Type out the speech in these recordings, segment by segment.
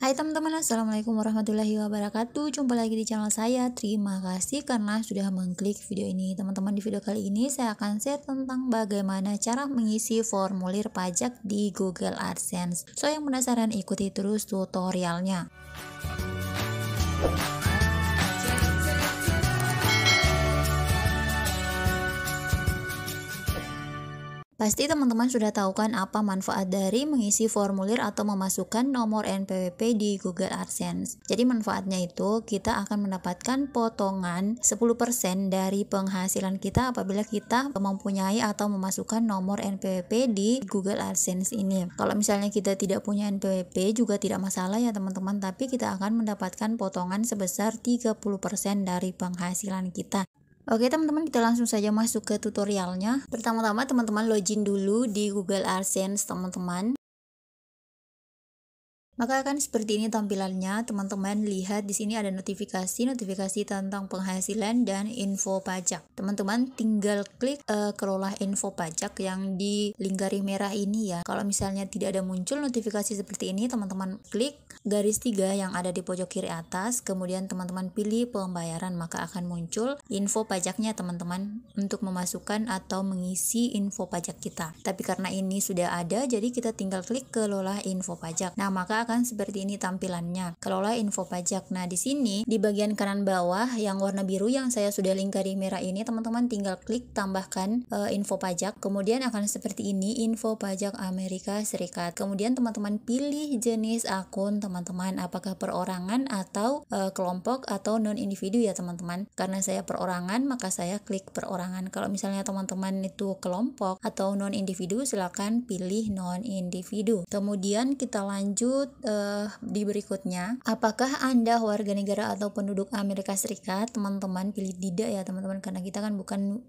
Hai teman-teman, assalamualaikum warahmatullahi wabarakatuh. Jumpa lagi di channel saya. Terima kasih karena sudah mengklik video ini. Teman-teman, di video kali ini saya akan share tentang bagaimana cara mengisi formulir pajak di Google AdSense. So, yang penasaran ikuti terus tutorialnya. Pasti teman-teman sudah tahu kan apa manfaat dari mengisi formulir atau memasukkan nomor NPWP di Google AdSense. Jadi manfaatnya itu kita akan mendapatkan potongan 10% dari penghasilan kita apabila kita mempunyai atau memasukkan nomor NPWP di Google AdSense ini. Kalau misalnya kita tidak punya NPWP juga tidak masalah ya teman-teman, tapi kita akan mendapatkan potongan sebesar 30% dari penghasilan kita. Oke teman-teman, kita langsung saja masuk ke tutorialnya. Pertama-tama teman-teman login dulu di Google AdSense teman-teman. Maka akan seperti ini tampilannya. Teman-teman lihat di sini ada notifikasi tentang penghasilan dan info pajak. Teman-teman tinggal klik kelola info pajak yang di lingkari merah ini ya. Kalau misalnya tidak ada muncul notifikasi seperti ini, teman-teman klik garis 3 yang ada di pojok kiri atas, kemudian teman-teman pilih pembayaran, maka akan muncul info pajaknya teman-teman untuk memasukkan atau mengisi info pajak kita. Tapi karena ini sudah ada, jadi kita tinggal klik kelola info pajak. Nah, maka akan seperti ini tampilannya. Kelola info pajak. Nah, di sini di bagian kanan bawah yang warna biru yang saya sudah lingkari merah ini, teman-teman tinggal klik tambahkan info pajak. Kemudian akan seperti ini, info pajak Amerika Serikat. Kemudian teman-teman pilih jenis akun teman-teman, apakah perorangan atau kelompok atau non individu ya teman-teman. Karena saya perorangan, maka saya klik perorangan. Kalau misalnya teman-teman itu kelompok atau non individu, silakan pilih non individu. Kemudian kita lanjut di berikutnya, apakah Anda warga negara atau penduduk Amerika Serikat? Teman-teman pilih tidak ya teman-teman, karena kita kan bukan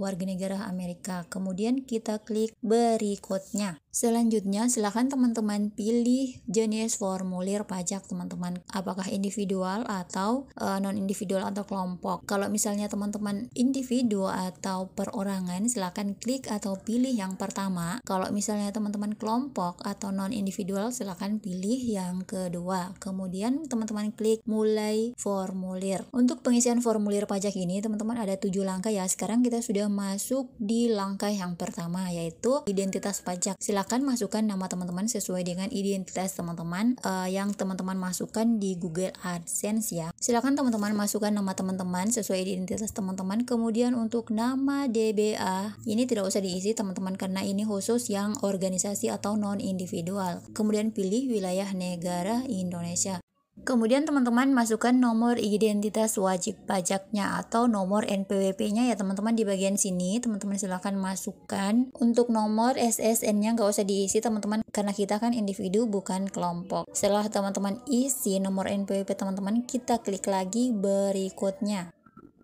warga negara Amerika. Kemudian kita klik berikutnya. Selanjutnya silakan teman-teman pilih jenis formulir pajak teman-teman, apakah individual atau non individual atau kelompok. Kalau misalnya teman-teman individu atau perorangan, silakan klik atau pilih yang pertama. Kalau misalnya teman-teman kelompok atau non individual, silakan pilih yang kedua. Kemudian teman-teman klik mulai formulir. Untuk pengisian formulir pajak ini teman-teman ada 7 langkah ya. Sekarang kita sudah masuk di langkah yang pertama, yaitu identitas pajak. Silakan masukkan nama teman-teman sesuai dengan identitas teman-teman yang teman-teman masukkan di Google AdSense ya. Silakan teman-teman masukkan nama teman-teman sesuai identitas teman-teman. Kemudian untuk nama DBA ini tidak usah diisi teman-teman, karena ini khusus yang organisasi atau non individual. Kemudian pilih wilayah negara Indonesia. Kemudian teman-teman masukkan nomor identitas wajib pajaknya atau nomor NPWP-nya ya teman-teman di bagian sini. Teman-teman silahkan masukkan. Untuk nomor SSN-nya nggak usah diisi teman-teman, karena kita kan individu bukan kelompok. Setelah teman-teman isi nomor NPWP teman-teman, kita klik lagi berikutnya.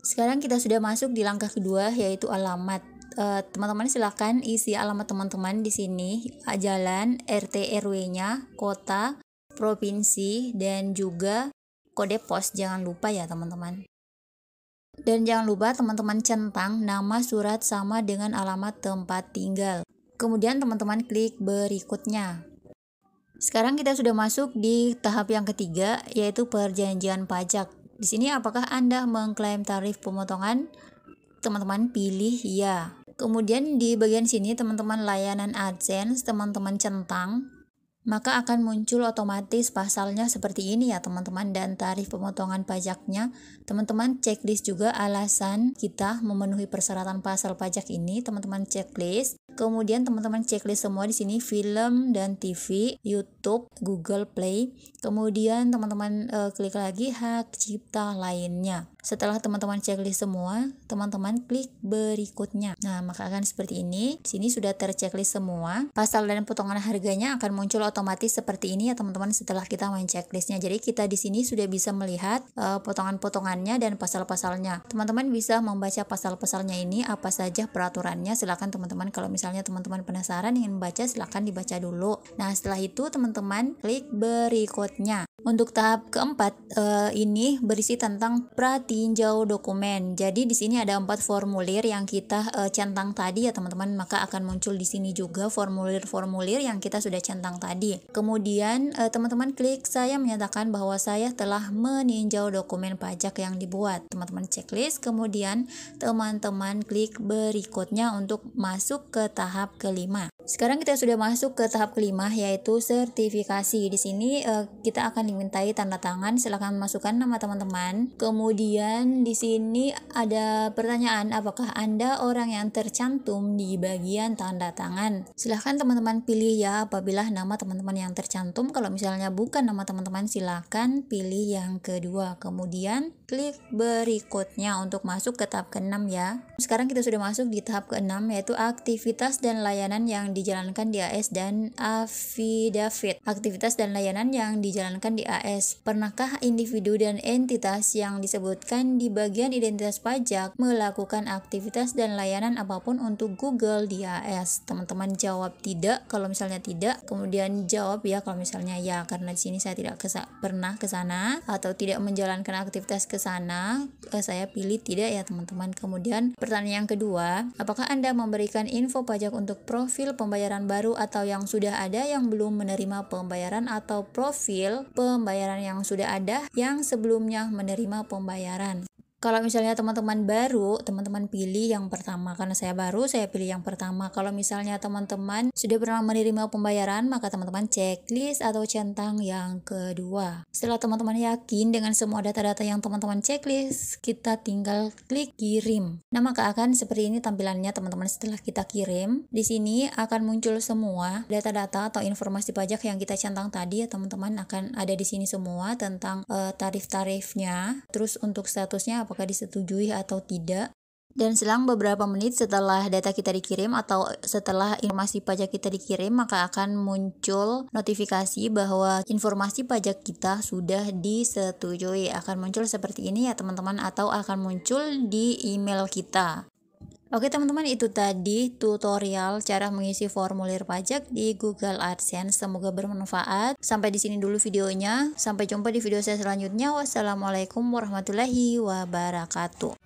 Sekarang kita sudah masuk di langkah kedua, yaitu alamat. Teman-teman silahkan isi alamat teman-teman di sini, jalan, RT RW-nya, kota, provinsi, dan juga kode pos. Jangan lupa ya teman-teman. Dan jangan lupa teman-teman centang nama surat sama dengan alamat tempat tinggal. Kemudian teman-teman klik berikutnya. Sekarang kita sudah masuk di tahap yang ketiga, yaitu perjanjian pajak. Di sini apakah Anda mengklaim tarif pemotongan? Teman-teman pilih ya. Kemudian di bagian sini teman-teman layanan AdSense, teman-teman centang, maka akan muncul otomatis pasalnya seperti ini ya teman-teman, dan tarif pemotongan pajaknya. Teman-teman checklist juga alasan kita memenuhi persyaratan pasal pajak ini, teman-teman checklist. Kemudian teman-teman checklist semua di sini, film dan TV, YouTube, Google Play. Kemudian teman-teman klik lagi hak cipta lainnya. Setelah teman-teman checklist semua, teman-teman klik berikutnya. Nah, maka akan seperti ini. Di sini sudah terchecklist semua. Pasal dan potongan harganya akan muncul otomatis seperti ini ya teman-teman setelah kita main checklistnya. Jadi kita di sini sudah bisa melihat potongan-potongannya dan pasal-pasalnya. Teman-teman bisa membaca pasal-pasalnya ini apa saja peraturannya. Silakan teman-teman, kalau misalnya teman-teman penasaran ingin membaca, silakan dibaca dulu. Nah, setelah itu teman-teman teman-teman klik berikutnya. Untuk tahap keempat ini berisi tentang pratinjau dokumen. Jadi di sini ada 4 formulir yang kita centang tadi ya teman-teman, maka akan muncul di sini juga formulir-formulir yang kita sudah centang tadi. Kemudian teman-teman klik saya menyatakan bahwa saya telah meninjau dokumen pajak yang dibuat. Teman-teman checklist, kemudian teman-teman klik berikutnya untuk masuk ke tahap kelima. Sekarang kita sudah masuk ke tahap kelima, yaitu sertifikasi. Di sini kita akan dimintai tanda tangan. Silakan masukkan nama teman-teman. Kemudian di sini ada pertanyaan, apakah Anda orang yang tercantum di bagian tanda tangan? Silahkan teman-teman pilih ya apabila nama teman-teman yang tercantum. Kalau misalnya bukan nama teman-teman, silakan pilih yang kedua. Kemudian klik berikutnya untuk masuk ke tahap ke-6 ya. Sekarang kita sudah masuk di tahap ke-6, yaitu aktivitas dan layanan yang dijalankan di AS dan affidavit. Aktivitas dan layanan yang dijalankan di AS. Pernahkah individu dan entitas yang disebutkan di bagian identitas pajak melakukan aktivitas dan layanan apapun untuk Google di AS? Teman-teman jawab tidak kalau misalnya tidak, kemudian jawab ya kalau misalnya ya, karena di sini saya tidak pernah ke sana atau tidak menjalankan aktivitas ke sana. Saya pilih tidak ya teman-teman. Kemudian pertanyaan yang kedua, apakah Anda memberikan info pajak untuk profil pembayaran baru atau yang sudah ada yang belum menerima pembayaran, atau profil pembayaran yang sudah ada yang sebelumnya menerima pembayaran? Kalau misalnya teman-teman baru, teman-teman pilih yang pertama. Karena saya baru, saya pilih yang pertama. Kalau misalnya teman-teman sudah pernah menerima pembayaran, maka teman-teman checklist atau centang yang kedua. Setelah teman-teman yakin dengan semua data-data yang teman-teman checklist, kita tinggal klik kirim. Nah, maka akan seperti ini tampilannya teman-teman setelah kita kirim. Di sini akan muncul semua data-data atau informasi pajak yang kita centang tadi ya teman-teman, akan ada di sini semua tentang tarif-tarifnya. Terus untuk statusnya apakah disetujui atau tidak. Dan selang beberapa menit setelah data kita dikirim atau setelah informasi pajak kita dikirim, maka akan muncul notifikasi bahwa informasi pajak kita sudah disetujui. Akan muncul seperti ini ya teman-teman, atau akan muncul di email kita. Oke teman-teman, itu tadi tutorial cara mengisi formulir pajak di Google AdSense. Semoga bermanfaat. Sampai di sini dulu videonya. Sampai jumpa di video saya selanjutnya. Wassalamualaikum warahmatullahi wabarakatuh.